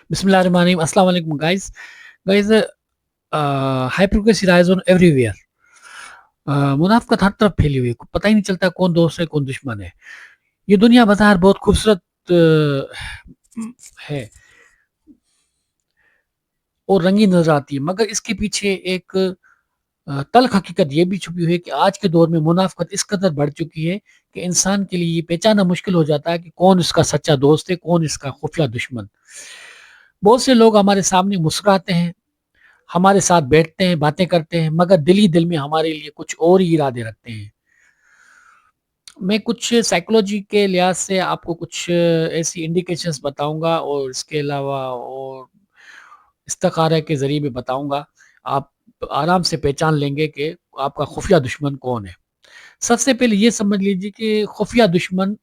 Bismillahirrahmanirrahim. Assalamu alaikum, guys. Guys, hypocrisy rise on everywhere. मुनाफिकत हर तरफ फैली हुई है, पता ही नहीं चलता कौन दोस्त है कौन दुश्मन है। ये दुनिया बाजार बहुत खूबसूरत है और रंगीन नजर आती है, मगर इसके पीछे एक तल्ख हकीकत ये भी छुपी हुई है कि आज के दौर में मुनाफिकत इस कदर बढ़ चुकी है कि इंसान के लिए ये पहचाना मुश्किल हो जाता है कि कौन इसका सच्चा दोस्त है, कौन इसका खुफिया दुश्मन। बहुत से लोग हमारे सामने मुस्कुराते हैं, हमारे साथ बैठते हैं, बातें करते हैं, मगर दिल ही दिल में हमारे लिए कुछ और ही इरादे रखते हैं। मैं कुछ साइकोलॉजी के लिहाज से आपको कुछ ऐसी इंडिकेशंस बताऊंगा और इसके अलावा और इस्तिखारा के ज़रिए भी बताऊंगा। आप आराम से पहचान लेंगे कि आपका खुफिया दुश्मन कौन है। सबसे पहले ये समझ लीजिए कि खुफिया दुश्मन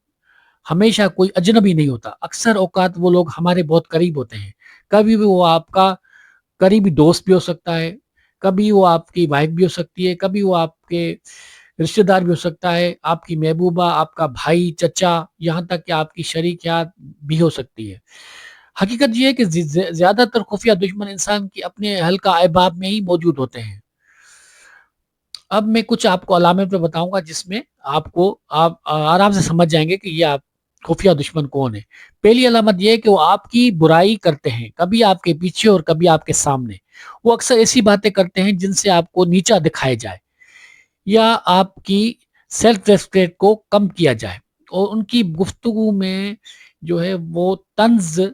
हमेशा कोई अजनबी नहीं होता। अक्सर औकात वो लोग हमारे बहुत करीब होते हैं। कभी भी वो आपका करीबी दोस्त भी हो सकता है, कभी वो आपकी वाइफ भी हो सकती है, कभी वो आपके रिश्तेदार भी हो सकता है, आपकी महबूबा, आपका भाई, चचा, यहाँ तक कि आपकी शरीकियात भी हो सकती है। हकीकत ये है कि ज़्यादातर खुफिया दुश्मन इंसान की अपने हल्का अहबाब में ही मौजूद होते हैं। अब मैं कुछ आपको अलामतें बताऊंगा जिसमें आपको आप आराम से समझ जाएंगे कि ये आप खुफिया दुश्मन कौन है। पहली अलामत ये है कि वो आपकी बुराई करते हैं, कभी आपके पीछे और कभी आपके सामने। वो अक्सर ऐसी बातें करते हैं जिनसे आपको नीचा दिखाया जाए या आपकी सेल्फ रेस्पेक्ट को कम किया जाए, और उनकी गुफ्तगू में जो है वो तंज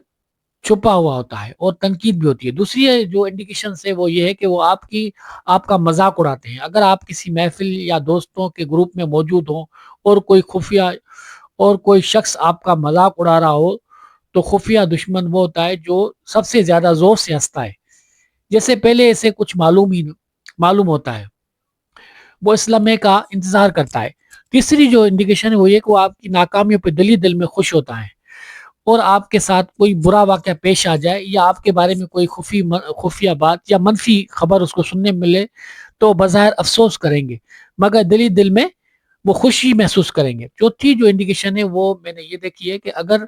छुपा हुआ होता है और तनकीद भी होती है। दूसरी जो इंडिकेशन है वो ये है कि वो आपका मजाक उड़ाते हैं। अगर आप किसी महफिल या दोस्तों के ग्रुप में मौजूद हों और कोई शख्स आपका मजाक उड़ा रहा हो, तो खुफिया दुश्मन वो होता है जो सबसे ज्यादा जोर से हंसता है, जैसे पहले इसे कुछ मालूम होता है। वो इस लम्हे का इंतजार करता है। तीसरी जो इंडिकेशन है वो ये कि वो आपकी नाकामियों पर दिली दिल में खुश होता है, और आपके साथ कोई बुरा वाक़या पेश आ जाए या आपके बारे में कोई खुफिया बात या मनफी खबर उसको सुनने मिले, तो बज़ाहिर अफ़सोस करेंगे, मगर दिली दिल में वो खुशी महसूस करेंगे। चौथी जो इंडिकेशन है वो मैंने ये देखी है कि अगर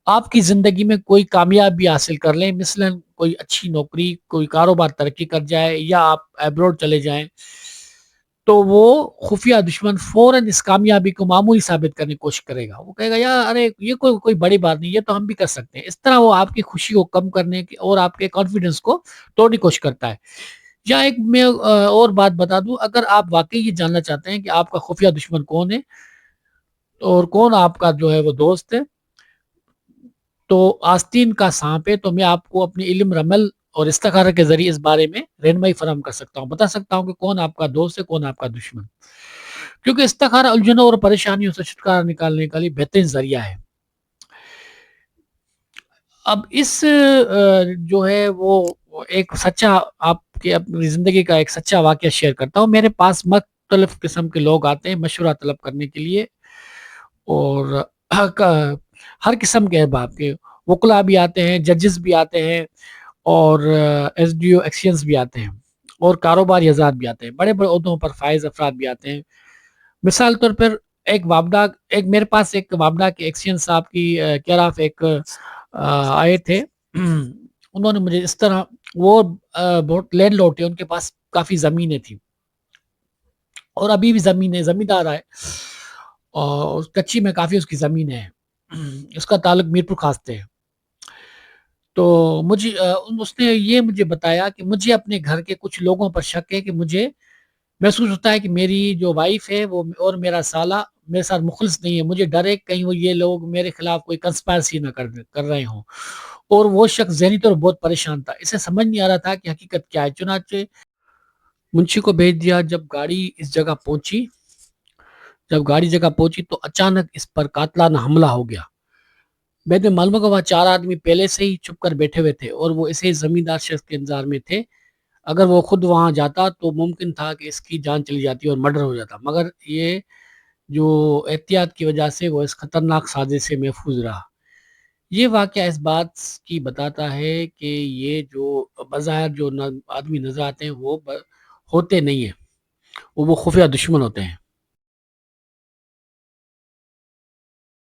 आपकी ज़िंदगी में कोई कामयाबी हासिल कर लें, मिसलन कोई अच्छी नौकरी, कोई कारोबार तरक्की कर जाए या आप अब्रॉड चले जाएँ, तो वो खुफिया दुश्मन फ़ौरन इस कामयाबी को मामूली साबित करने की कोशिश करेगा। वो कहेगा, यार अरे ये कोई कोई बड़ी बात नहीं, ये तो हम भी कर सकते हैं। इस तरह वो आपकी खुशी को कम करने की और आपके कॉन्फिडेंस को तोड़ने की कोशिश करता है। या एक मैं और बात बता दूँ, अगर आप वाक़ई ये जानना चाहते हैं कि आपका खुफिया दुश्मन कौन है और कौन आपका जो है वो दोस्त है, तो आस्तीन का साँप है, तो मैं आपको अपने इल्म, रमल और इस्तिखारा के ज़रिए इस बारे में रहनुमाई फ़राहम कर सकता हूँ। बता सकता हूँ कि कौन आपका दोस्त है, कौन आपका दुश्मन। क्योंकि इस्तिखारा उलझनों और परेशानियों से छुटकारा निकालने का लिए बेहतरीन ज़रिया है। अब जो है वो एक सच्चा आपके अपनी ज़िंदगी का एक सच्चा वाक़या शेयर करता हूँ। मेरे पास मुख्तलिफ़ किस्म के लोग आते हैं मशवरा तलब करने के लिए, और क हर किस्म के अहबाब के वुकला भी आते हैं, जजेस भी आते हैं, और एसडीओ एक्शियंस भी आते हैं, और कारोबारी हज़रात भी आते हैं। बड़े-बड़े ओहदों पर फ़ाइज़ अफ़राद भी आते हैं। मिसाल तौर पर एक मेरे पास एक वापडा के एक्शियन साहब की केयर एक आए थे। उन्होंने मुझे इस तरह वो बहुत लैंडलॉर्ड थे, उनके पास काफ़ी ज़मीनें थी और अभी भी ज़मीनें ज़मींदार है, और कच्ची में काफ़ी उसकी ज़मीनें हैं। उसका ताल्लुक मीरपुर ख़ास से है। तो उसने ये मुझे बताया कि मुझे अपने घर के कुछ लोगों पर शक है कि मुझे महसूस होता है कि मेरी जो वाइफ़ है वो और मेरा साला मेरे साथ मुख़लिस नहीं है। मुझे डर है कहीं वो ये लोग मेरे खिलाफ़ कोई कंस्पायरेसी ना कर रहे हों, और वो शख़्स ज़हनी तौर पर बहुत परेशान था। इसे समझ नहीं आ रहा था कि हकीकत क्या है। चुनांचे मुंशी को भेज दिया। जब गाड़ी जगह पहुँची तो अचानक इस पर कातलाना हमला हो गया। बाद में मालूम हुआ कि वहाँ 4 आदमी पहले से ही छुप कर बैठे हुए थे और वो ऐसे ही ज़मींदार शख़्स के इंतज़ार में थे। अगर वो खुद वहाँ जाता तो मुमकिन था कि इसकी जान चली जाती और मर्डर हो जाता, मगर ये जो एहतियात की वजह से वो इस खतरनाक साज़िश से महफूज़ रहा। ये वाक़या इस बात की बताता है कि ये जो बज़ाहिर जो आदमी नज़र आते हैं वो होते नहीं हैं, वो खुफिया दुश्मन होते हैं।